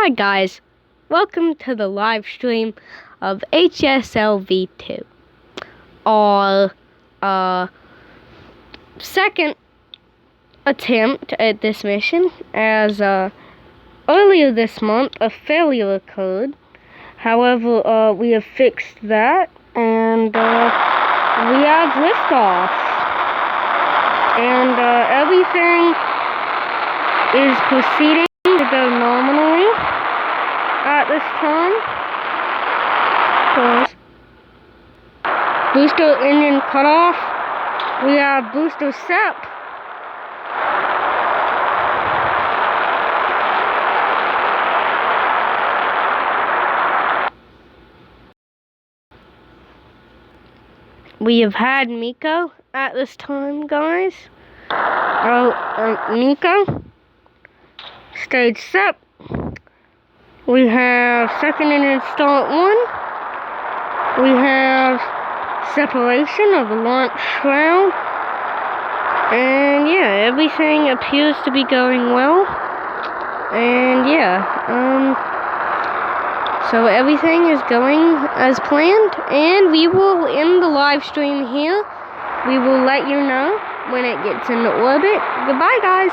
Hi guys, welcome to the live stream of HSLV-2. Our second attempt at this mission, as earlier this month a failure occurred. However, we have fixed that, and we have liftoff. And everything is proceeding to go nominally at this time. Booster engine cut off. We have booster set. We have had Miko at this time, guys. Miko. Stage set. We have second engine start 1. We have separation of the launch shroud. And yeah, everything appears to be going well. And yeah, so everything is going as planned, and we will end the live stream here. We will let you know when it gets into orbit. Goodbye, guys.